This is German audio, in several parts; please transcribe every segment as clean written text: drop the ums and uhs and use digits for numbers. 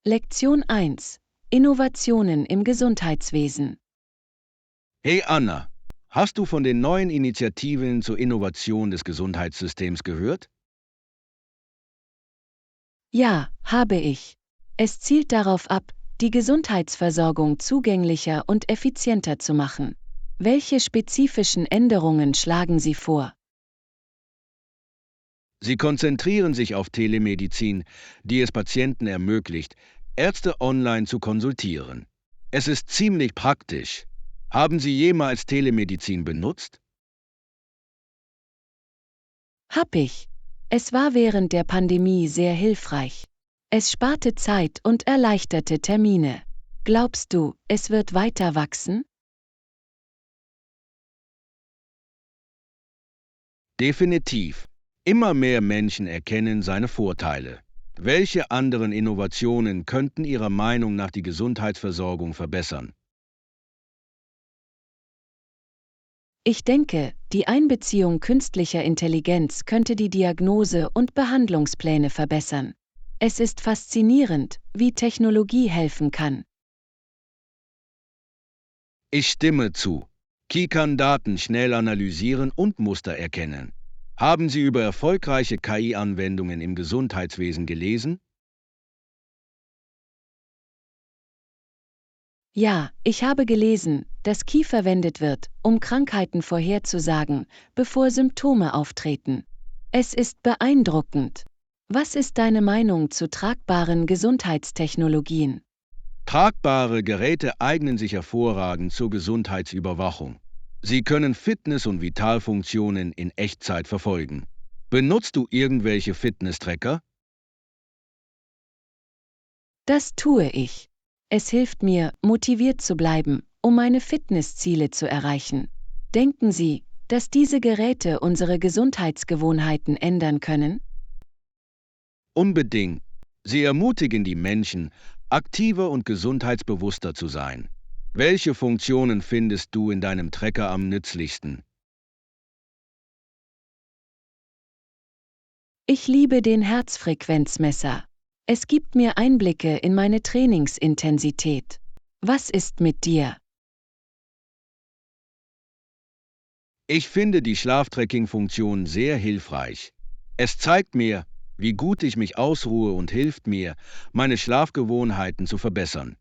Lektion 1: Innovationen im Gesundheitswesen. Hey Anna, hast du von den neuen Initiativen zur Innovation des Gesundheitssystems gehört? Ja, habe ich. Es zielt darauf ab, die Gesundheitsversorgung zugänglicher und effizienter zu machen. Welche spezifischen Änderungen schlagen Sie vor? Sie konzentrieren sich auf Telemedizin, die es Patienten ermöglicht, Ärzte online zu konsultieren. Es ist ziemlich praktisch. Haben Sie jemals Telemedizin benutzt? Hab ich. Es war während der Pandemie sehr hilfreich. Es sparte Zeit und erleichterte Termine. Glaubst du, es wird weiter wachsen? Definitiv. Immer mehr Menschen erkennen seine Vorteile. Welche anderen Innovationen könnten Ihrer Meinung nach die Gesundheitsversorgung verbessern? Ich denke, die Einbeziehung künstlicher Intelligenz könnte die Diagnose und Behandlungspläne verbessern. Es ist faszinierend, wie Technologie helfen kann. Ich stimme zu. Ki kann Daten schnell analysieren und Muster erkennen. Haben Sie über erfolgreiche KI-Anwendungen im Gesundheitswesen gelesen? Ja, ich habe gelesen, dass KI verwendet wird, um Krankheiten vorherzusagen, bevor Symptome auftreten. Es ist beeindruckend. Was ist deine Meinung zu tragbaren Gesundheitstechnologien? Tragbare Geräte eignen sich hervorragend zur Gesundheitsüberwachung. Sie können Fitness- und Vitalfunktionen in Echtzeit verfolgen. Benutzt du irgendwelche Fitness-Tracker? Das tue ich. Es hilft mir, motiviert zu bleiben, um meine Fitnessziele zu erreichen. Denken Sie, dass diese Geräte unsere Gesundheitsgewohnheiten ändern können? Unbedingt. Sie ermutigen die Menschen, aktiver und gesundheitsbewusster zu sein. Welche Funktionen findest du in deinem Tracker am nützlichsten? Ich liebe den Herzfrequenzmesser. Es gibt mir Einblicke in meine Trainingsintensität. Was ist mit dir? Ich finde die Schlaftracking-Funktion sehr hilfreich. Es zeigt mir, wie gut ich mich ausruhe und hilft mir, meine Schlafgewohnheiten zu verbessern.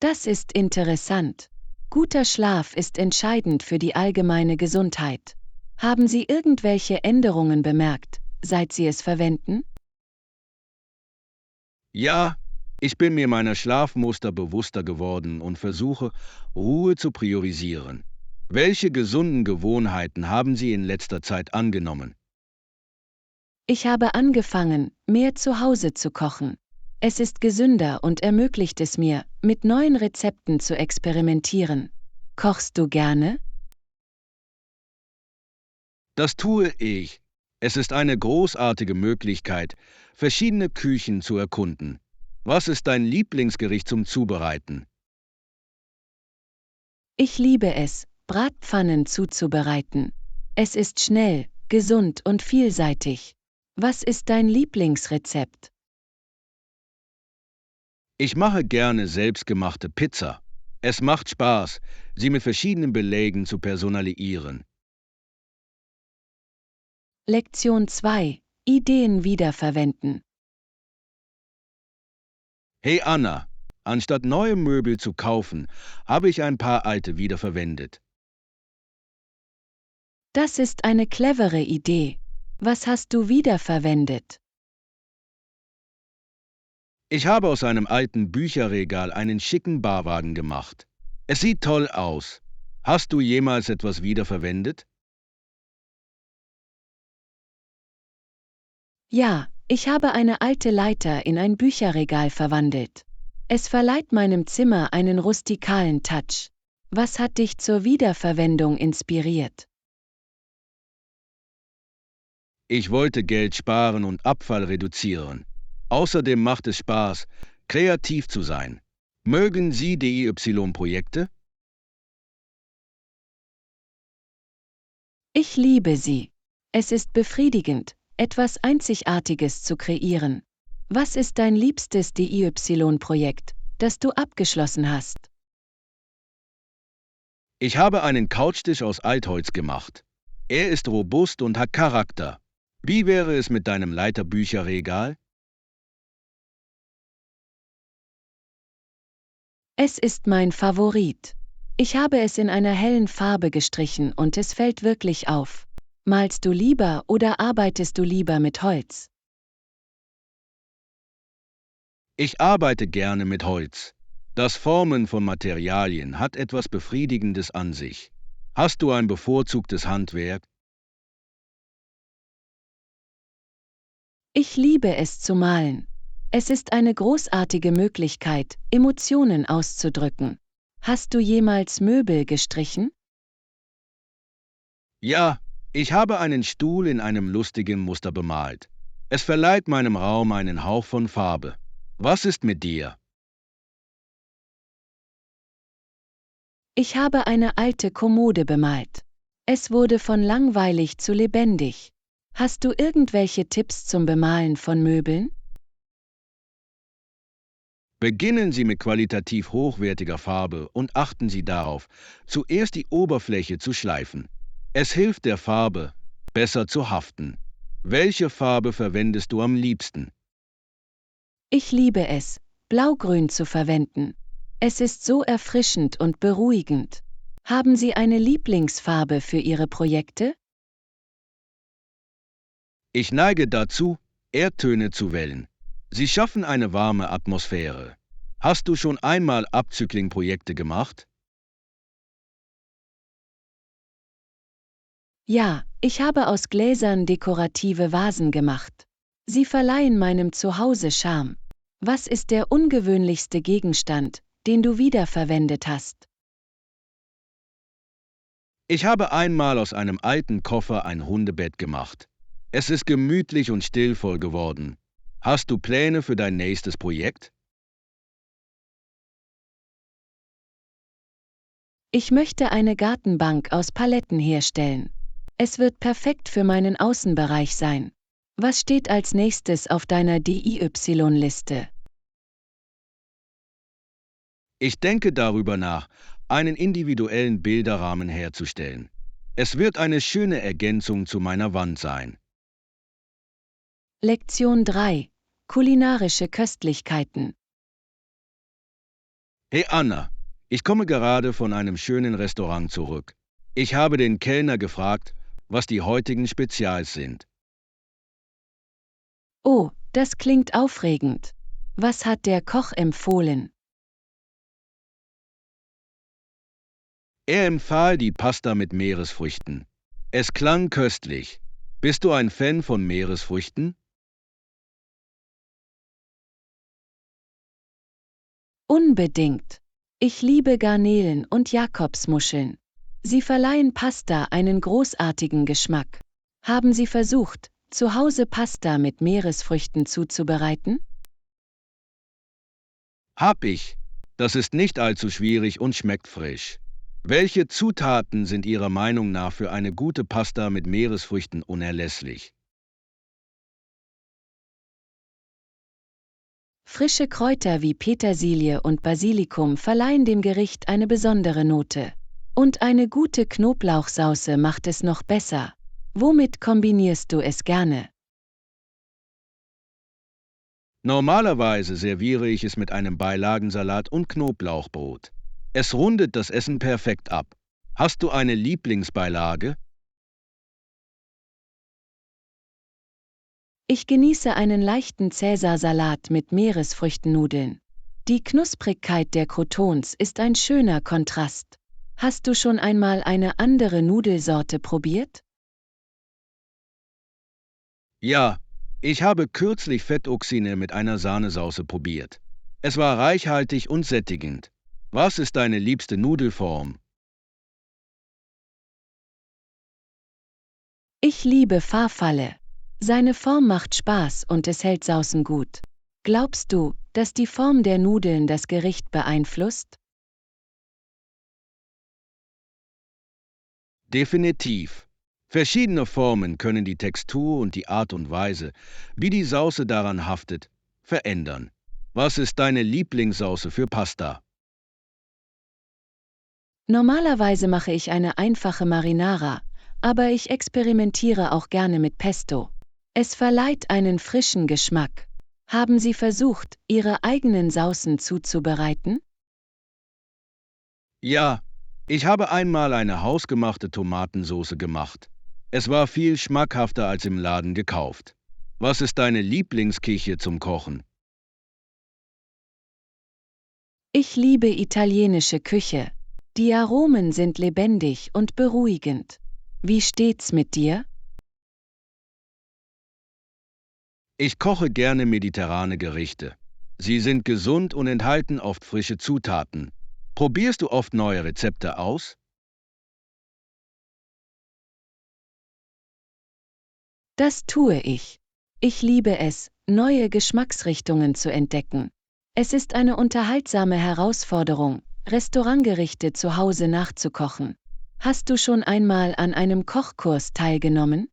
Das ist interessant. Guter Schlaf ist entscheidend für die allgemeine Gesundheit. Haben Sie irgendwelche Änderungen bemerkt, seit Sie es verwenden? Ja, ich bin mir meiner Schlafmuster bewusster geworden und versuche, Ruhe zu priorisieren. Welche gesunden Gewohnheiten haben Sie in letzter Zeit angenommen? Ich habe angefangen, mehr zu Hause zu kochen. Es ist gesünder und ermöglicht es mir, mit neuen Rezepten zu experimentieren. Kochst du gerne? Das tue ich. Es ist eine großartige Möglichkeit, verschiedene Küchen zu erkunden. Was ist dein Lieblingsgericht zum Zubereiten? Ich liebe es, Bratpfannen zuzubereiten. Es ist schnell, gesund und vielseitig. Was ist dein Lieblingsrezept? Ich mache gerne selbstgemachte Pizza. Es macht Spaß, sie mit verschiedenen Belägen zu personalisieren. Lektion 2: Ideen wiederverwenden. Hey Anna, anstatt neue Möbel zu kaufen, habe ich ein paar alte wiederverwendet. Das ist eine clevere Idee. Was hast du wiederverwendet? Ich habe aus einem alten Bücherregal einen schicken Barwagen gemacht. Es sieht toll aus. Hast du jemals etwas wiederverwendet? Ja, ich habe eine alte Leiter in ein Bücherregal verwandelt. Es verleiht meinem Zimmer einen rustikalen Touch. Was hat dich zur Wiederverwendung inspiriert? Ich wollte Geld sparen und Abfall reduzieren. Außerdem macht es Spaß, kreativ zu sein. Mögen Sie DIY-Projekte? Ich liebe sie. Es ist befriedigend, etwas Einzigartiges zu kreieren. Was ist dein liebstes DIY-Projekt, das du abgeschlossen hast? Ich habe einen Couchtisch aus Altholz gemacht. Er ist robust und hat Charakter. Wie wäre es mit deinem Leiterbücherregal? Es ist mein Favorit. Ich habe es in einer hellen Farbe gestrichen und es fällt wirklich auf. Malst du lieber oder arbeitest du lieber mit Holz? Ich arbeite gerne mit Holz. Das Formen von Materialien hat etwas Befriedigendes an sich. Hast du ein bevorzugtes Handwerk? Ich liebe es zu malen. Es ist eine großartige Möglichkeit, Emotionen auszudrücken. Hast du jemals Möbel gestrichen? Ja, ich habe einen Stuhl in einem lustigen Muster bemalt. Es verleiht meinem Raum einen Hauch von Farbe. Was ist mit dir? Ich habe eine alte Kommode bemalt. Es wurde von langweilig zu lebendig. Hast du irgendwelche Tipps zum Bemalen von Möbeln? Beginnen Sie mit qualitativ hochwertiger Farbe und achten Sie darauf, zuerst die Oberfläche zu schleifen. Es hilft der Farbe, besser zu haften. Welche Farbe verwendest du am liebsten? Ich liebe es, Blaugrün zu verwenden. Es ist so erfrischend und beruhigend. Haben Sie eine Lieblingsfarbe für Ihre Projekte? Ich neige dazu, Erdtöne zu wählen. Sie schaffen eine warme Atmosphäre. Hast du schon einmal Upcycling-Projekte gemacht? Ja, ich habe aus Gläsern dekorative Vasen gemacht. Sie verleihen meinem Zuhause Charme. Was ist der ungewöhnlichste Gegenstand, den du wiederverwendet hast? Ich habe einmal aus einem alten Koffer ein Hundebett gemacht. Es ist gemütlich und stillvoll geworden. Hast du Pläne für dein nächstes Projekt? Ich möchte eine Gartenbank aus Paletten herstellen. Es wird perfekt für meinen Außenbereich sein. Was steht als nächstes auf deiner DIY-Liste? Ich denke darüber nach, einen individuellen Bilderrahmen herzustellen. Es wird eine schöne Ergänzung zu meiner Wand sein. Lektion 3: Kulinarische Köstlichkeiten. Hey Anna, ich komme gerade von einem schönen Restaurant zurück. Ich habe den Kellner gefragt, was die heutigen Spezials sind. Oh, das klingt aufregend. Was hat der Koch empfohlen? Er empfahl die Pasta mit Meeresfrüchten. Es klang köstlich. Bist du ein Fan von Meeresfrüchten? Unbedingt. Ich liebe Garnelen und Jakobsmuscheln. Sie verleihen Pasta einen großartigen Geschmack. Haben Sie versucht, zu Hause Pasta mit Meeresfrüchten zuzubereiten? Hab ich. Das ist nicht allzu schwierig und schmeckt frisch. Welche Zutaten sind Ihrer Meinung nach für eine gute Pasta mit Meeresfrüchten unerlässlich? Frische Kräuter wie Petersilie und Basilikum verleihen dem Gericht eine besondere Note. Und eine gute Knoblauchsauce macht es noch besser. Womit kombinierst du es gerne? Normalerweise serviere ich es mit einem Beilagensalat und Knoblauchbrot. Es rundet das Essen perfekt ab. Hast du eine Lieblingsbeilage? Ich genieße einen leichten Cäsarsalat mit Meeresfrüchtennudeln. Die Knusprigkeit der Croutons ist ein schöner Kontrast. Hast du schon einmal eine andere Nudelsorte probiert? Ja, ich habe kürzlich Fettoxine mit einer Sahnesauce probiert. Es war reichhaltig und sättigend. Was ist deine liebste Nudelform? Ich liebe Farfalle. Seine Form macht Spaß und es hält Saucen gut. Glaubst du, dass die Form der Nudeln das Gericht beeinflusst? Definitiv. Verschiedene Formen können die Textur und die Art und Weise, wie die Sauce daran haftet, verändern. Was ist deine Lieblingssauce für Pasta? Normalerweise mache ich eine einfache Marinara, aber ich experimentiere auch gerne mit Pesto. Es verleiht einen frischen Geschmack. Haben Sie versucht, Ihre eigenen Saucen zuzubereiten? Ja, ich habe einmal eine hausgemachte Tomatensauce gemacht. Es war viel schmackhafter als im Laden gekauft. Was ist deine Lieblingsküche zum Kochen? Ich liebe italienische Küche. Die Aromen sind lebendig und beruhigend. Wie steht's mit dir? Ich koche gerne mediterrane Gerichte. Sie sind gesund und enthalten oft frische Zutaten. Probierst du oft neue Rezepte aus? Das tue ich. Ich liebe es, neue Geschmacksrichtungen zu entdecken. Es ist eine unterhaltsame Herausforderung, Restaurantgerichte zu Hause nachzukochen. Hast du schon einmal an einem Kochkurs teilgenommen?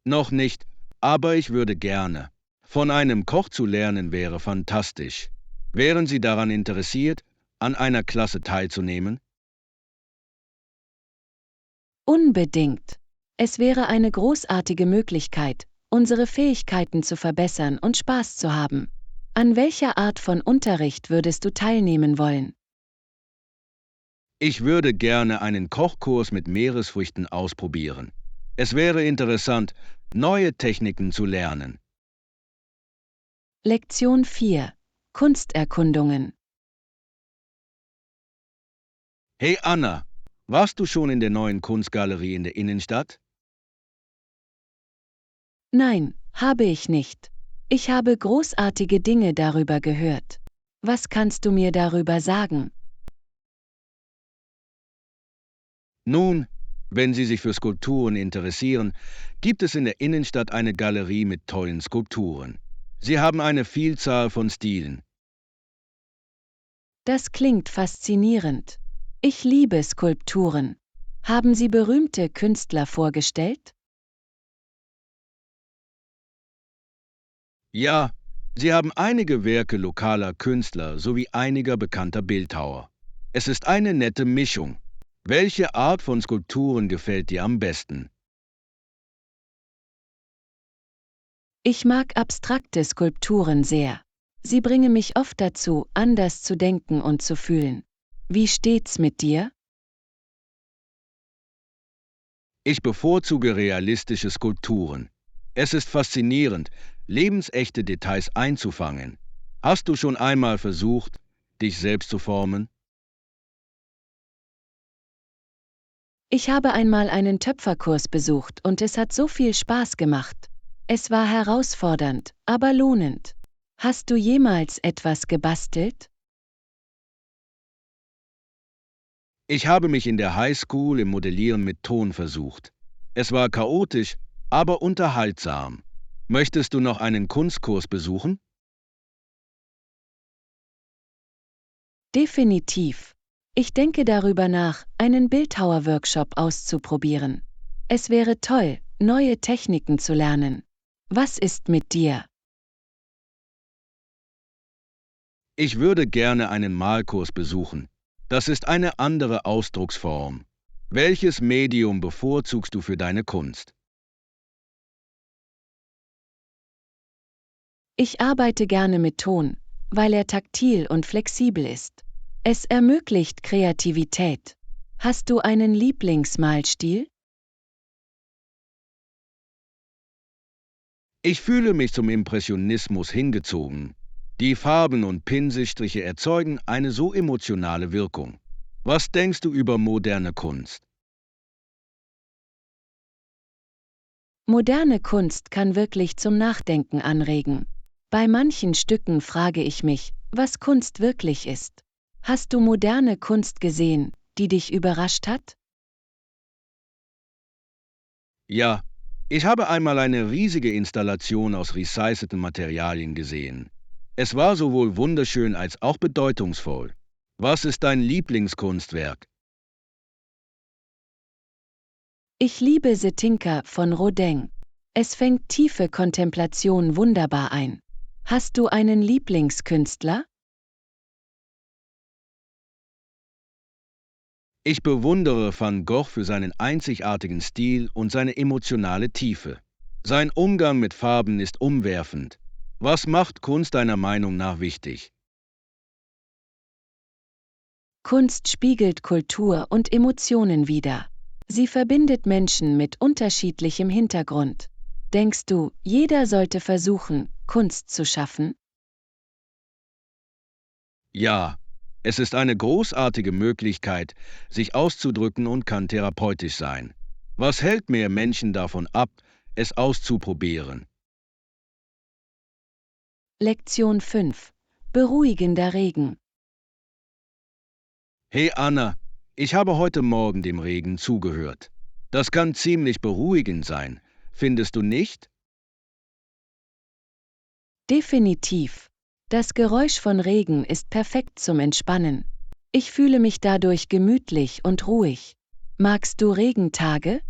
Noch nicht, aber ich würde gerne. Von einem Koch zu lernen wäre fantastisch. Wären Sie daran interessiert, an einer Klasse teilzunehmen? Unbedingt. Es wäre eine großartige Möglichkeit, unsere Fähigkeiten zu verbessern und Spaß zu haben. An welcher Art von Unterricht würdest du teilnehmen wollen? Ich würde gerne einen Kochkurs mit Meeresfrüchten ausprobieren. Es wäre interessant, neue Techniken zu lernen. Lektion 4. Kunsterkundungen. Hey Anna, warst du schon in der neuen Kunstgalerie in der Innenstadt? Nein, habe ich nicht. Ich habe großartige Dinge darüber gehört. Was kannst du mir darüber sagen? Nun, wenn Sie sich für Skulpturen interessieren, gibt es in der Innenstadt eine Galerie mit tollen Skulpturen. Sie haben eine Vielzahl von Stilen. Das klingt faszinierend. Ich liebe Skulpturen. Haben Sie berühmte Künstler vorgestellt? Ja, Sie haben einige Werke lokaler Künstler sowie einiger bekannter Bildhauer. Es ist eine nette Mischung. Welche Art von Skulpturen gefällt dir am besten? Ich mag abstrakte Skulpturen sehr. Sie bringen mich oft dazu, anders zu denken und zu fühlen. Wie steht's mit dir? Ich bevorzuge realistische Skulpturen. Es ist faszinierend, lebensechte Details einzufangen. Hast du schon einmal versucht, dich selbst zu formen? Ich habe einmal einen Töpferkurs besucht und es hat so viel Spaß gemacht. Es war herausfordernd, aber lohnend. Hast du jemals etwas gebastelt? Ich habe mich in der Highschool im Modellieren mit Ton versucht. Es war chaotisch, aber unterhaltsam. Möchtest du noch einen Kunstkurs besuchen? Definitiv. Ich denke darüber nach, einen Bildhauer-Workshop auszuprobieren. Es wäre toll, neue Techniken zu lernen. Was ist mit dir? Ich würde gerne einen Malkurs besuchen. Das ist eine andere Ausdrucksform. Welches Medium bevorzugst du für deine Kunst? Ich arbeite gerne mit Ton, weil er taktil und flexibel ist. Es ermöglicht Kreativität. Hast du einen Lieblingsmalstil? Ich fühle mich zum Impressionismus hingezogen. Die Farben und Pinselstriche erzeugen eine so emotionale Wirkung. Was denkst du über moderne Kunst? Moderne Kunst kann wirklich zum Nachdenken anregen. Bei manchen Stücken frage ich mich, was Kunst wirklich ist. Hast du moderne Kunst gesehen, die dich überrascht hat? Ja, ich habe einmal eine riesige Installation aus recycelten Materialien gesehen. Es war sowohl wunderschön als auch bedeutungsvoll. Was ist dein Lieblingskunstwerk? Ich liebe Setinka von Rodin. Es fängt tiefe Kontemplation wunderbar ein. Hast du einen Lieblingskünstler? Ich bewundere Van Gogh für seinen einzigartigen Stil und seine emotionale Tiefe. Sein Umgang mit Farben ist umwerfend. Was macht Kunst deiner Meinung nach wichtig? Kunst spiegelt Kultur und Emotionen wider. Sie verbindet Menschen mit unterschiedlichem Hintergrund. Denkst du, jeder sollte versuchen, Kunst zu schaffen? Ja, es ist eine großartige Möglichkeit, sich auszudrücken und kann therapeutisch sein. Was hält mehr Menschen davon ab, es auszuprobieren? Lektion 5. Beruhigender Regen. Hey Anna, ich habe heute Morgen dem Regen zugehört. Das kann ziemlich beruhigend sein, findest du nicht? Definitiv. Das Geräusch von Regen ist perfekt zum Entspannen. Ich fühle mich dadurch gemütlich und ruhig. Magst du Regentage?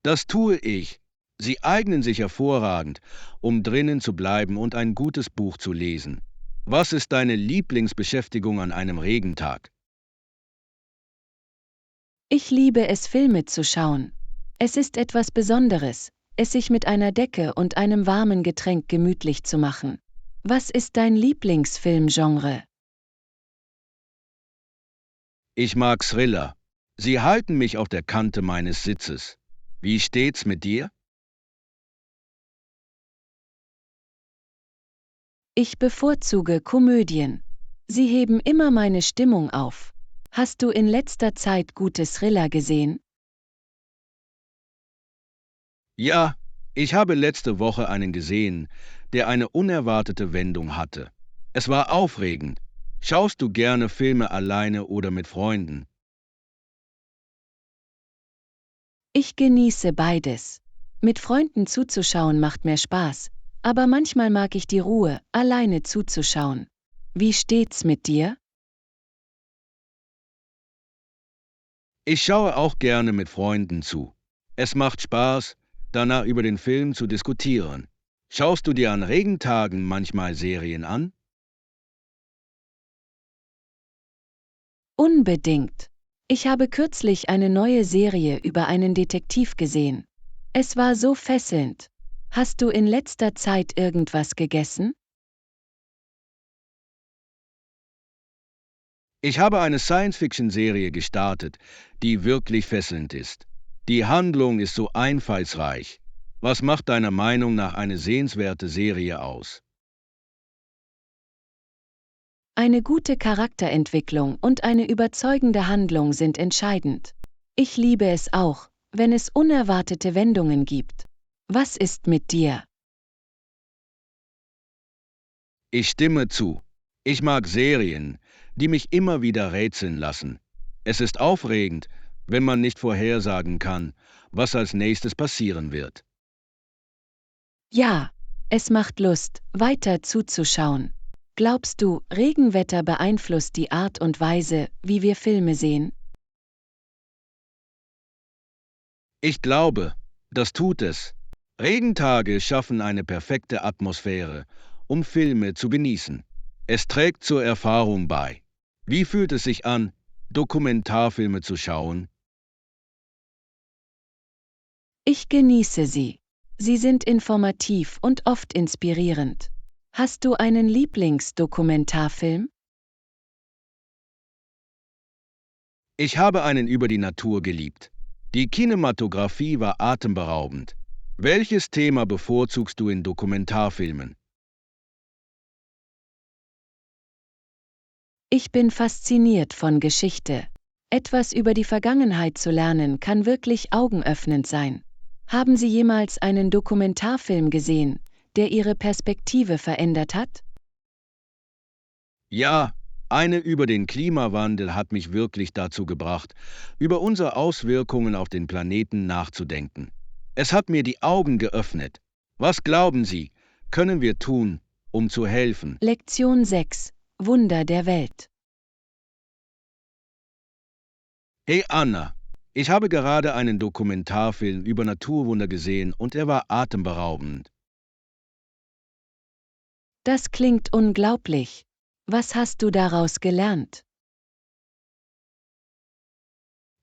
Das tue ich. Sie eignen sich hervorragend, um drinnen zu bleiben und ein gutes Buch zu lesen. Was ist deine Lieblingsbeschäftigung an einem Regentag? Ich liebe es, Filme zu schauen. Es ist etwas Besonderes, es sich mit einer Decke und einem warmen Getränk gemütlich zu machen. Was ist dein Lieblingsfilmgenre? Ich mag Thriller. Sie halten mich auf der Kante meines Sitzes. Wie steht's mit dir? Ich bevorzuge Komödien. Sie heben immer meine Stimmung auf. Hast du in letzter Zeit gute Thriller gesehen? Ja, ich habe letzte Woche einen gesehen, der eine unerwartete Wendung hatte. Es war aufregend. Schaust du gerne Filme alleine oder mit Freunden? Ich genieße beides. Mit Freunden zuzuschauen macht mir Spaß, aber manchmal mag ich die Ruhe, alleine zuzuschauen. Wie steht's mit dir? Ich schaue auch gerne mit Freunden zu. Es macht Spaß, danach über den Film zu diskutieren. Schaust du dir an Regentagen manchmal Serien an? Unbedingt. Ich habe kürzlich eine neue Serie über einen Detektiv gesehen. Es war so fesselnd. Hast du in letzter Zeit irgendwas gegessen? Ich habe eine Science-Fiction-Serie gestartet, die wirklich fesselnd ist. Die Handlung ist so einfallsreich. Was macht deiner Meinung nach eine sehenswerte Serie aus? Eine gute Charakterentwicklung und eine überzeugende Handlung sind entscheidend. Ich liebe es auch, wenn es unerwartete Wendungen gibt. Was ist mit dir? Ich stimme zu. Ich mag Serien, die mich immer wieder rätseln lassen. Es ist aufregend, wenn man nicht vorhersagen kann, was als nächstes passieren wird. Ja, es macht Lust, weiter zuzuschauen. Glaubst du, Regenwetter beeinflusst die Art und Weise, wie wir Filme sehen? Ich glaube, das tut es. Regentage schaffen eine perfekte Atmosphäre, um Filme zu genießen. Es trägt zur Erfahrung bei. Wie fühlt es sich an, Dokumentarfilme zu schauen? Ich genieße sie. Sie sind informativ und oft inspirierend. Hast du einen Lieblingsdokumentarfilm? Ich habe einen über die Natur geliebt. Die Kinematografie war atemberaubend. Welches Thema bevorzugst du in Dokumentarfilmen? Ich bin fasziniert von Geschichte. Etwas über die Vergangenheit zu lernen kann wirklich augenöffnend sein. Haben Sie jemals einen Dokumentarfilm gesehen, der Ihre Perspektive verändert hat? Ja, eine über den Klimawandel hat mich wirklich dazu gebracht, über unsere Auswirkungen auf den Planeten nachzudenken. Es hat mir die Augen geöffnet. Was glauben Sie, können wir tun, um zu helfen? Lektion 6. Wunder der Welt. Hey Anna, Ich habe gerade einen Dokumentarfilm über Naturwunder gesehen und er war atemberaubend. Das klingt unglaublich. Was hast du daraus gelernt?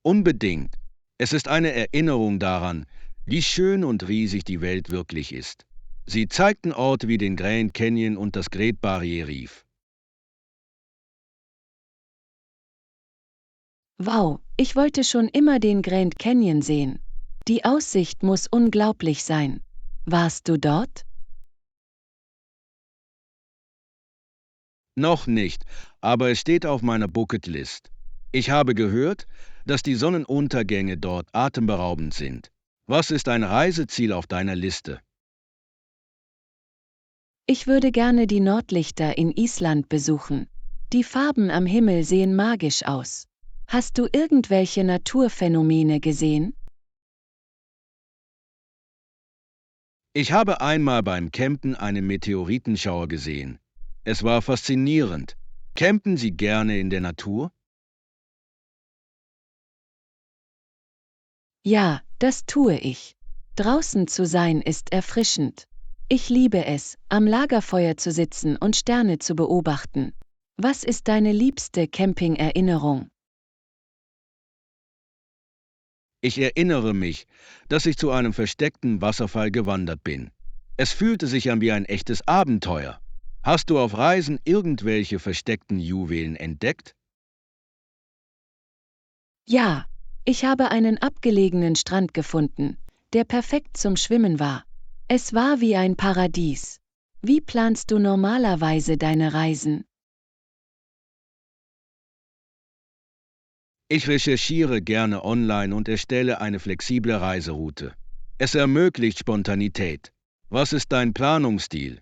Unbedingt. Es ist eine Erinnerung daran, wie schön und riesig die Welt wirklich ist. Sie zeigten Orte wie den Grand Canyon und das Great Barrier Reef. Wow, ich wollte schon immer den Grand Canyon sehen. Die Aussicht muss unglaublich sein. Warst du dort? Noch nicht, aber es steht auf meiner Bucketlist. Ich habe gehört, dass die Sonnenuntergänge dort atemberaubend sind. Was ist ein Reiseziel auf deiner Liste? Ich würde gerne die Nordlichter in Island besuchen. Die Farben am Himmel sehen magisch aus. Hast du irgendwelche Naturphänomene gesehen? Ich habe einmal beim Campen einen Meteoritenschauer gesehen. Es war faszinierend. Campen Sie gerne in der Natur? Ja, das tue ich. Draußen zu sein ist erfrischend. Ich liebe es, am Lagerfeuer zu sitzen und Sterne zu beobachten. Was ist deine liebste Camping-Erinnerung? Ich erinnere mich, dass ich zu einem versteckten Wasserfall gewandert bin. Es fühlte sich an wie ein echtes Abenteuer. Hast du auf Reisen irgendwelche versteckten Juwelen entdeckt? Ja, ich habe einen abgelegenen Strand gefunden, der perfekt zum Schwimmen war. Es war wie ein Paradies. Wie planst du normalerweise deine Reisen? Ich recherchiere gerne online und erstelle eine flexible Reiseroute. Es ermöglicht Spontanität. Was ist dein Planungsstil?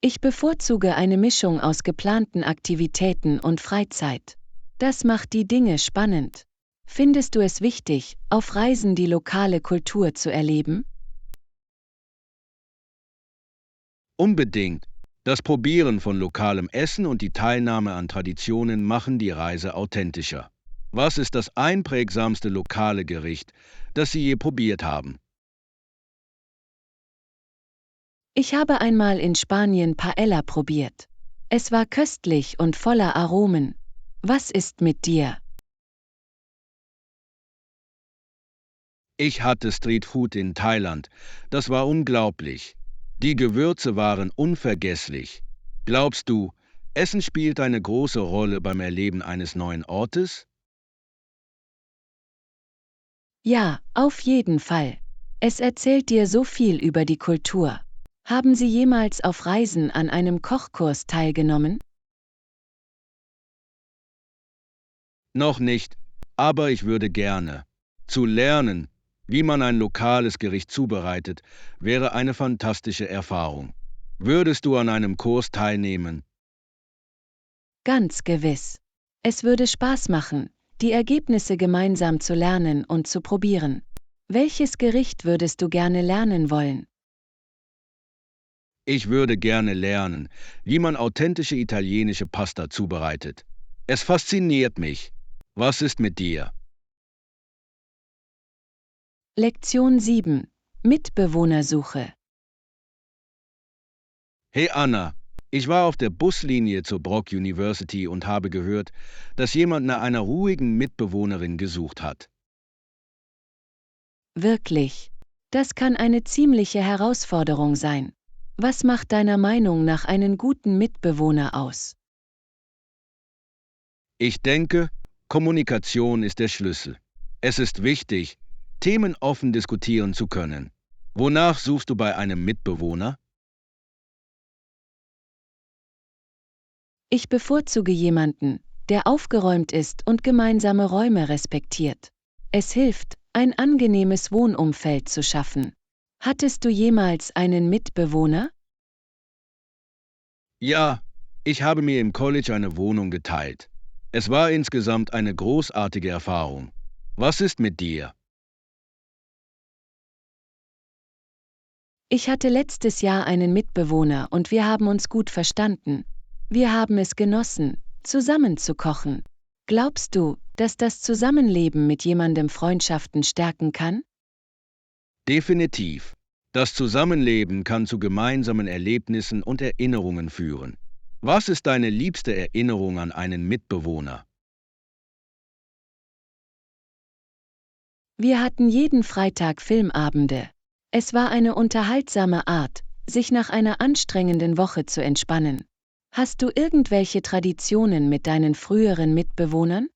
Ich bevorzuge eine Mischung aus geplanten Aktivitäten und Freizeit. Das macht die Dinge spannend. Findest du es wichtig, auf Reisen die lokale Kultur zu erleben? Unbedingt. Das Probieren von lokalem Essen und die Teilnahme an Traditionen machen die Reise authentischer. Was ist das einprägsamste lokale Gericht, das Sie je probiert haben? Ich habe einmal in Spanien Paella probiert. Es war köstlich und voller Aromen. Was ist mit dir? Ich hatte Streetfood in Thailand. Das war unglaublich. Die Gewürze waren unvergesslich. Glaubst du, Essen spielt eine große Rolle beim Erleben eines neuen Ortes? Ja, auf jeden Fall. Es erzählt dir so viel über die Kultur. Haben Sie jemals auf Reisen an einem Kochkurs teilgenommen? Noch nicht, aber ich würde gerne. Zu lernen, wie man ein lokales Gericht zubereitet, wäre eine fantastische Erfahrung. Würdest du an einem Kurs teilnehmen? Ganz gewiss. Es würde Spaß machen, die Ergebnisse gemeinsam zu lernen und zu probieren. Welches Gericht würdest du gerne lernen wollen? Ich würde gerne lernen, wie man authentische italienische Pasta zubereitet. Es fasziniert mich. Was ist mit dir? Lektion 7. Mitbewohnersuche. Hey Anna, ich war auf der Buslinie zur Brock University und habe gehört, dass jemand nach einer ruhigen Mitbewohnerin gesucht hat. Wirklich. Das kann eine ziemliche Herausforderung sein. Was macht deiner Meinung nach einen guten Mitbewohner aus? Ich denke, Kommunikation ist der Schlüssel. Es ist wichtig, Themen offen diskutieren zu können. Wonach suchst du bei einem Mitbewohner? Ich bevorzuge jemanden, der aufgeräumt ist und gemeinsame Räume respektiert. Es hilft, ein angenehmes Wohnumfeld zu schaffen. Hattest du jemals einen Mitbewohner? Ja, ich habe mir im College eine Wohnung geteilt. Es war insgesamt eine großartige Erfahrung. Was ist mit dir? Ich hatte letztes Jahr einen Mitbewohner und wir haben uns gut verstanden. Wir haben es genossen, zusammen zu kochen. Glaubst du, dass das Zusammenleben mit jemandem Freundschaften stärken kann? Definitiv. Das Zusammenleben kann zu gemeinsamen Erlebnissen und Erinnerungen führen. Was ist deine liebste Erinnerung an einen Mitbewohner? Wir hatten jeden Freitag Filmabende. Es war eine unterhaltsame Art, sich nach einer anstrengenden Woche zu entspannen. Hast du irgendwelche Traditionen mit deinen früheren Mitbewohnern?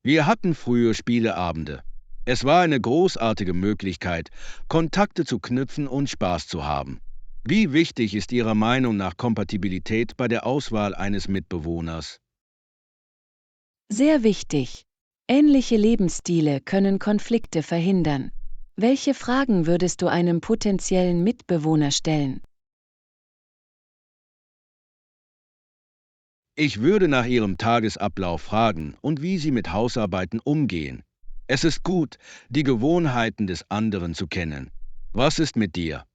Wir hatten frühe Spieleabende. Es war eine großartige Möglichkeit, Kontakte zu knüpfen und Spaß zu haben. Wie wichtig ist Ihrer Meinung nach Kompatibilität bei der Auswahl eines Mitbewohners? Sehr wichtig. Ähnliche Lebensstile können Konflikte verhindern. Welche Fragen würdest du einem potenziellen Mitbewohner stellen? Ich würde nach Ihrem Tagesablauf fragen und wie Sie mit Hausarbeiten umgehen. Es ist gut, die Gewohnheiten des anderen zu kennen. Was ist mit dir?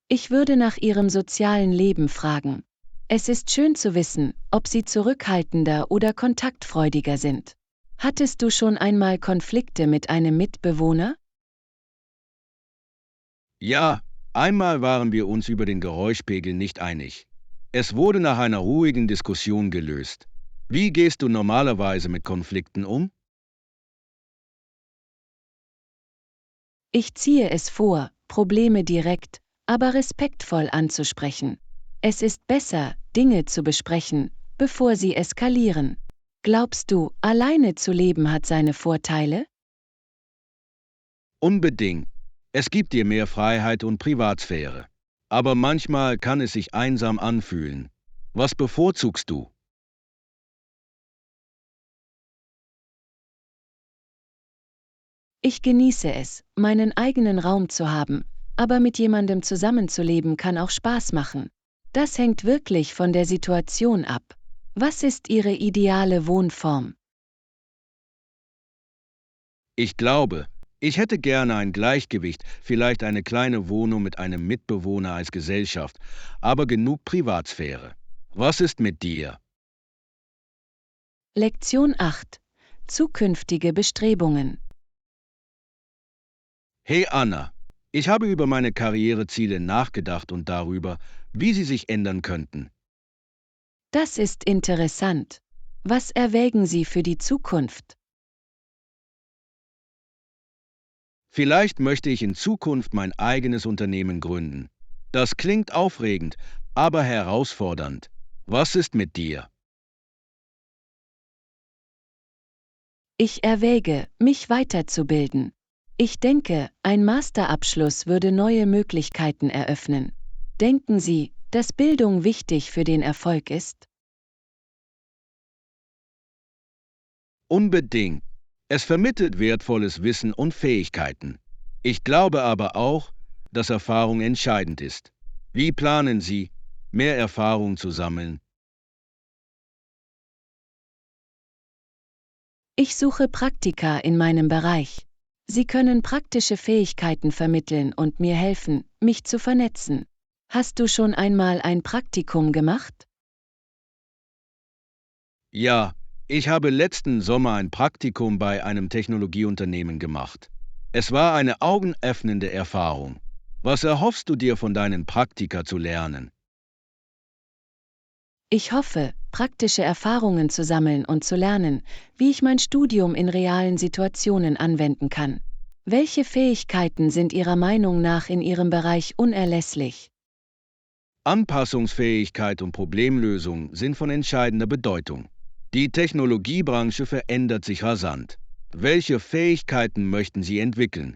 Ich würde nach ihrem sozialen Leben fragen. Es ist schön zu wissen, ob sie zurückhaltender oder kontaktfreudiger sind. Hattest du schon einmal Konflikte mit einem Mitbewohner? Ja, einmal waren wir uns über den Geräuschpegel nicht einig. Es wurde nach einer ruhigen Diskussion gelöst. Wie gehst du normalerweise mit Konflikten um? Ich ziehe es vor, Probleme direkt, aber respektvoll anzusprechen. Es ist besser, Dinge zu besprechen, bevor sie eskalieren. Glaubst du, alleine zu leben hat seine Vorteile? Unbedingt. Es gibt dir mehr Freiheit und Privatsphäre. Aber manchmal kann es sich einsam anfühlen. Was bevorzugst du? Ich genieße es, meinen eigenen Raum zu haben, aber mit jemandem zusammenzuleben kann auch Spaß machen. Das hängt wirklich von der Situation ab. Was ist Ihre ideale Wohnform? Ich glaube, ich hätte gerne ein Gleichgewicht, vielleicht eine kleine Wohnung mit einem Mitbewohner als Gesellschaft, aber genug Privatsphäre. Was ist mit dir? Lektion 8. Zukünftige Bestrebungen. Hey Anna, ich habe über meine Karriereziele nachgedacht und darüber, wie sie sich ändern könnten. Das ist interessant. Was erwägen Sie für die Zukunft? Vielleicht möchte ich in Zukunft mein eigenes Unternehmen gründen. Das klingt aufregend, aber herausfordernd. Was ist mit dir? Ich erwäge, mich weiterzubilden. Ich denke, ein Masterabschluss würde neue Möglichkeiten eröffnen. Denken Sie, dass Bildung wichtig für den Erfolg ist? Unbedingt. Es vermittelt wertvolles Wissen und Fähigkeiten. Ich glaube aber auch, dass Erfahrung entscheidend ist. Wie planen Sie, mehr Erfahrung zu sammeln? Ich suche Praktika in meinem Bereich. Sie können praktische Fähigkeiten vermitteln und mir helfen, mich zu vernetzen. Hast du schon einmal ein Praktikum gemacht? Ja, ich habe letzten Sommer ein Praktikum bei einem Technologieunternehmen gemacht. Es war eine augenöffnende Erfahrung. Was erhoffst du dir von deinen Praktika zu lernen? Ich hoffe, praktische Erfahrungen zu sammeln und zu lernen, wie ich mein Studium in realen Situationen anwenden kann. Welche Fähigkeiten sind Ihrer Meinung nach in Ihrem Bereich unerlässlich? Anpassungsfähigkeit und Problemlösung sind von entscheidender Bedeutung. Die Technologiebranche verändert sich rasant. Welche Fähigkeiten möchten Sie entwickeln?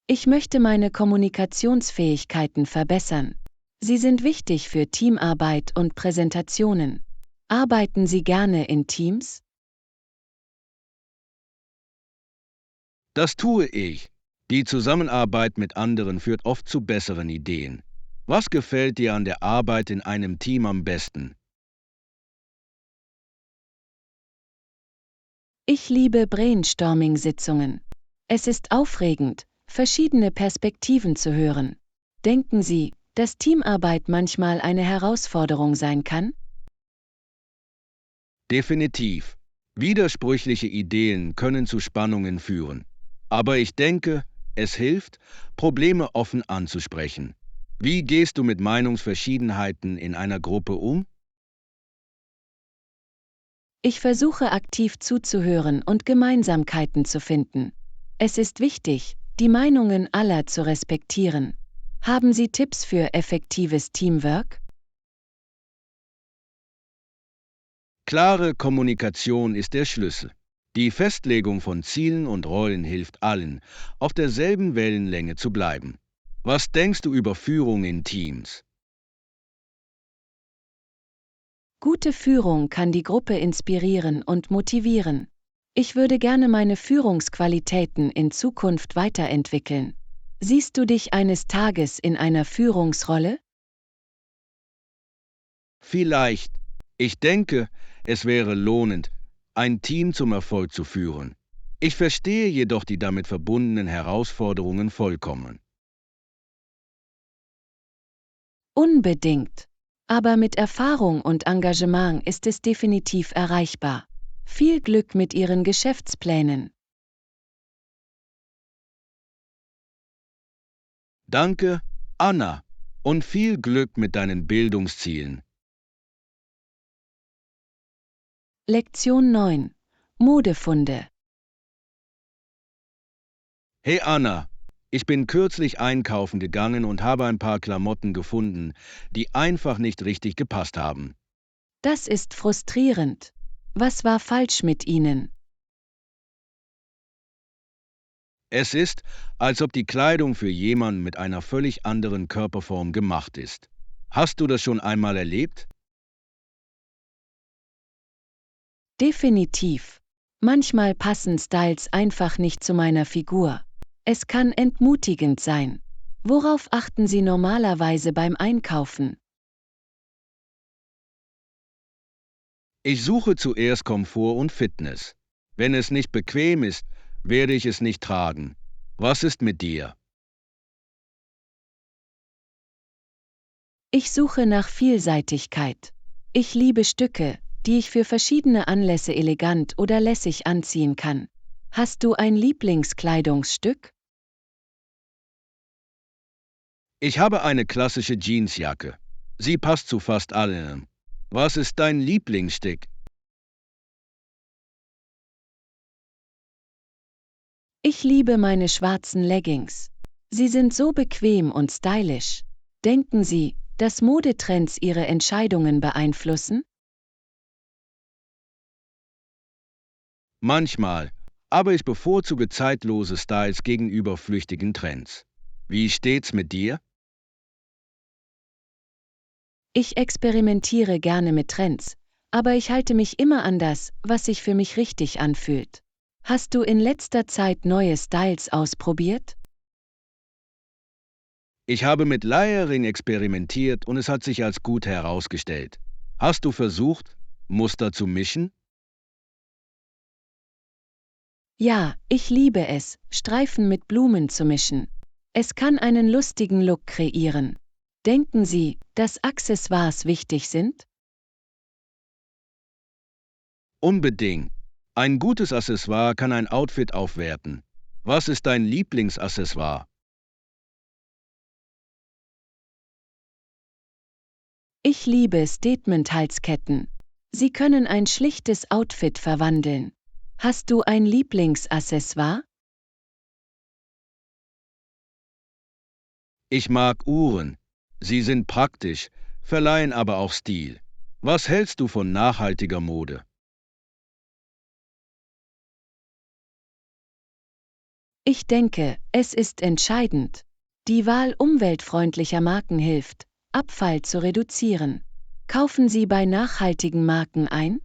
Ich möchte meine Kommunikationsfähigkeiten verbessern. Sie sind wichtig für Teamarbeit und Präsentationen. Arbeiten Sie gerne in Teams? Das tue ich. Die Zusammenarbeit mit anderen führt oft zu besseren Ideen. Was gefällt dir an der Arbeit in einem Team am besten? Ich liebe Brainstorming-Sitzungen. Es ist aufregend, verschiedene Perspektiven zu hören. Denken Sie, dass Teamarbeit manchmal eine Herausforderung sein kann? Definitiv. Widersprüchliche Ideen können zu Spannungen führen. Aber ich denke, es hilft, Probleme offen anzusprechen. Wie gehst du mit Meinungsverschiedenheiten in einer Gruppe um? Ich versuche aktiv zuzuhören und Gemeinsamkeiten zu finden. Es ist wichtig, die Meinungen aller zu respektieren. Haben Sie Tipps für effektives Teamwork? Klare Kommunikation ist der Schlüssel. Die Festlegung von Zielen und Rollen hilft allen, auf derselben Wellenlänge zu bleiben. Was denkst du über Führung in Teams? Gute Führung kann die Gruppe inspirieren und motivieren. Ich würde gerne meine Führungsqualitäten in Zukunft weiterentwickeln. Siehst du dich eines Tages in einer Führungsrolle? Vielleicht. Ich denke, es wäre lohnend, ein Team zum Erfolg zu führen. Ich verstehe jedoch die damit verbundenen Herausforderungen vollkommen. Unbedingt. Aber mit Erfahrung und Engagement ist es definitiv erreichbar. Viel Glück mit Ihren Geschäftsplänen. Danke, Anna, und viel Glück mit deinen Bildungszielen. Lektion 9. Modefunde. Hey Anna, ich bin kürzlich einkaufen gegangen und habe ein paar Klamotten gefunden, die einfach nicht richtig gepasst haben. Das ist frustrierend. Was war falsch mit Ihnen? Es ist, als ob die Kleidung für jemanden mit einer völlig anderen Körperform gemacht ist. Hast du das schon einmal erlebt? Definitiv. Manchmal passen Styles einfach nicht zu meiner Figur. Es kann entmutigend sein. Worauf achten Sie normalerweise beim Einkaufen? Ich suche zuerst Komfort und Fitness. Wenn es nicht bequem ist, werde ich es nicht tragen. Was ist mit dir? Ich suche nach Vielseitigkeit. Ich liebe Stücke, die ich für verschiedene Anlässe elegant oder lässig anziehen kann. Hast du ein Lieblingskleidungsstück? Ich habe eine klassische Jeansjacke. Sie passt zu fast allem. Was ist dein Lieblingsstück? Ich liebe meine schwarzen Leggings. Sie sind so bequem und stylisch. Denken Sie, dass Modetrends Ihre Entscheidungen beeinflussen? Manchmal, aber ich bevorzuge zeitlose Styles gegenüber flüchtigen Trends. Wie steht's mit dir? Ich experimentiere gerne mit Trends, aber ich halte mich immer an das, was sich für mich richtig anfühlt. Hast du in letzter Zeit neue Styles ausprobiert? Ich habe mit Layering experimentiert und es hat sich als gut herausgestellt. Hast du versucht, Muster zu mischen? Ja, ich liebe es, Streifen mit Blumen zu mischen. Es kann einen lustigen Look kreieren. Denken Sie, dass Accessoires wichtig sind? Unbedingt. Ein gutes Accessoire kann ein Outfit aufwerten. Was ist dein Lieblingsaccessoire? Ich liebe Statement-Halsketten. Sie können ein schlichtes Outfit verwandeln. Hast du ein Lieblingsaccessoire? Ich mag Uhren. Sie sind praktisch, verleihen aber auch Stil. Was hältst du von nachhaltiger Mode? Ich denke, es ist entscheidend. Die Wahl umweltfreundlicher Marken hilft, Abfall zu reduzieren. Kaufen Sie bei nachhaltigen Marken ein?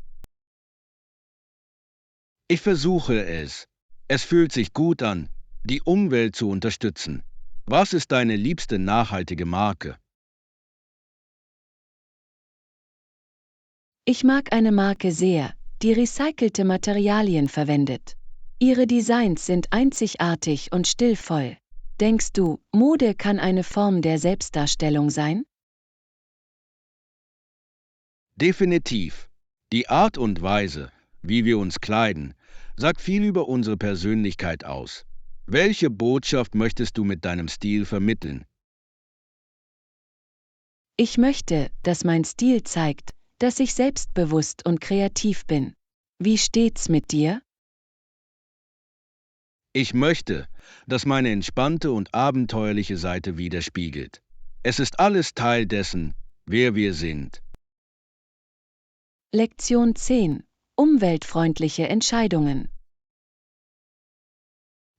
Ich versuche es. Es fühlt sich gut an, die Umwelt zu unterstützen. Was ist deine liebste nachhaltige Marke? Ich mag eine Marke sehr, die recycelte Materialien verwendet. Ihre Designs sind einzigartig und stilvoll. Denkst du, Mode kann eine Form der Selbstdarstellung sein? Definitiv. Die Art und Weise, wie wir uns kleiden, sagt viel über unsere Persönlichkeit aus. Welche Botschaft möchtest du mit deinem Stil vermitteln? Ich möchte, dass mein Stil zeigt, dass ich selbstbewusst und kreativ bin. Wie steht's mit dir? Ich möchte, dass meine entspannte und abenteuerliche Seite widerspiegelt. Es ist alles Teil dessen, wer wir sind. Lektion 10. Umweltfreundliche Entscheidungen.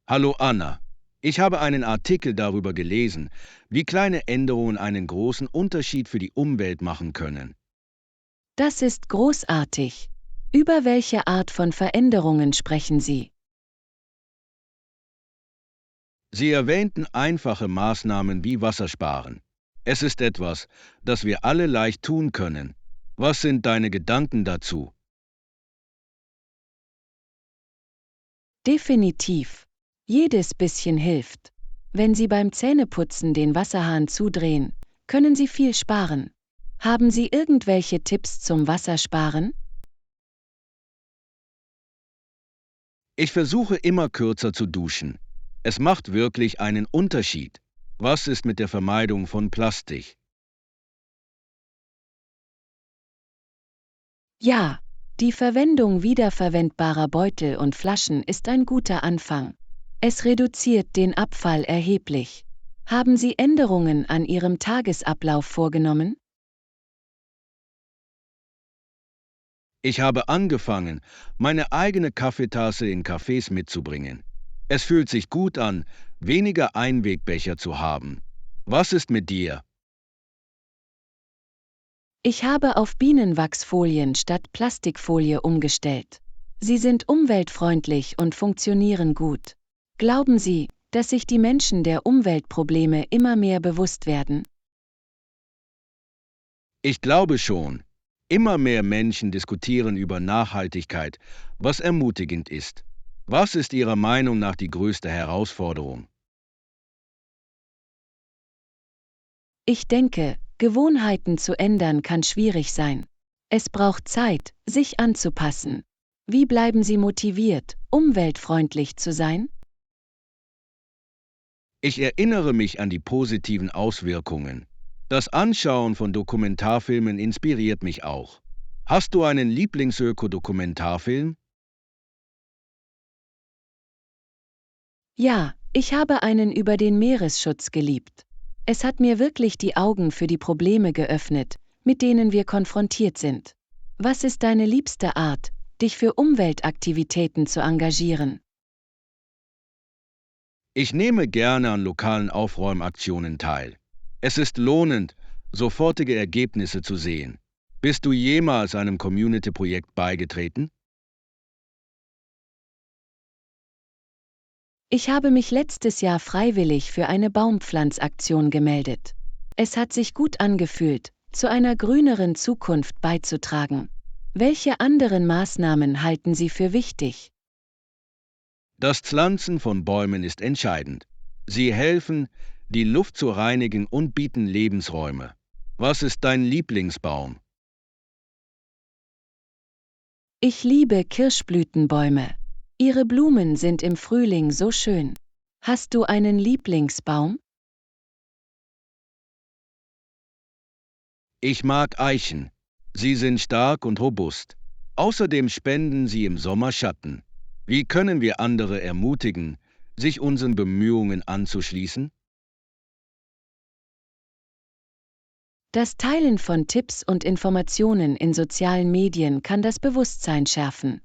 Hallo Anna. Ich habe einen Artikel darüber gelesen, wie kleine Änderungen einen großen Unterschied für die Umwelt machen können. Das ist großartig. Über welche Art von Veränderungen sprechen Sie? Sie erwähnten einfache Maßnahmen wie Wassersparen. Es ist etwas, das wir alle leicht tun können. Was sind deine Gedanken dazu? Definitiv. Jedes bisschen hilft. Wenn Sie beim Zähneputzen den Wasserhahn zudrehen, können Sie viel sparen. Haben Sie irgendwelche Tipps zum Wassersparen? Ich versuche immer kürzer zu duschen. Es macht wirklich einen Unterschied. Was ist mit der Vermeidung von Plastik? Ja, die Verwendung wiederverwendbarer Beutel und Flaschen ist ein guter Anfang. Es reduziert den Abfall erheblich. Haben Sie Änderungen an Ihrem Tagesablauf vorgenommen? Ich habe angefangen, meine eigene Kaffeetasse in Cafés mitzubringen. Es fühlt sich gut an, weniger Einwegbecher zu haben. Was ist mit dir? Ich habe auf Bienenwachsfolien statt Plastikfolie umgestellt. Sie sind umweltfreundlich und funktionieren gut. Glauben Sie, dass sich die Menschen der Umweltprobleme immer mehr bewusst werden? Ich glaube schon. Immer mehr Menschen diskutieren über Nachhaltigkeit, was ermutigend ist. Was ist Ihrer Meinung nach die größte Herausforderung? Ich denke, Gewohnheiten zu ändern kann schwierig sein. Es braucht Zeit, sich anzupassen. Wie bleiben Sie motiviert, umweltfreundlich zu sein? Ich erinnere mich an die positiven Auswirkungen. Das Anschauen von Dokumentarfilmen inspiriert mich auch. Hast du einen Lieblingsöko-Dokumentarfilm? Ja, ich habe einen über den Meeresschutz geliebt. Es hat mir wirklich die Augen für die Probleme geöffnet, mit denen wir konfrontiert sind. Was ist deine liebste Art, dich für Umweltaktivitäten zu engagieren? Ich nehme gerne an lokalen Aufräumaktionen teil. Es ist lohnend, sofortige Ergebnisse zu sehen. Bist du jemals einem Community-Projekt beigetreten? Ich habe mich letztes Jahr freiwillig für eine Baumpflanzaktion gemeldet. Es hat sich gut angefühlt, zu einer grüneren Zukunft beizutragen. Welche anderen Maßnahmen halten Sie für wichtig? Das Pflanzen von Bäumen ist entscheidend. Sie helfen, die Luft zu reinigen und bieten Lebensräume. Was ist dein Lieblingsbaum? Ich liebe Kirschblütenbäume. Ihre Blumen sind im Frühling so schön. Hast du einen Lieblingsbaum? Ich mag Eichen. Sie sind stark und robust. Außerdem spenden sie im Sommer Schatten. Wie können wir andere ermutigen, sich unseren Bemühungen anzuschließen? Das Teilen von Tipps und Informationen in sozialen Medien kann das Bewusstsein schärfen.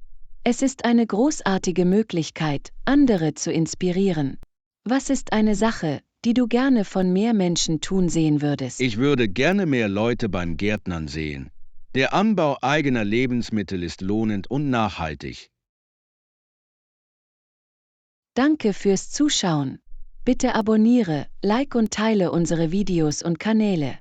Es ist eine großartige Möglichkeit, andere zu inspirieren. Was ist eine Sache, die du gerne von mehr Menschen tun sehen würdest? Ich würde gerne mehr Leute beim Gärtnern sehen. Der Anbau eigener Lebensmittel ist lohnend und nachhaltig. Danke fürs Zuschauen. Bitte abonniere, like und teile unsere Videos und Kanäle.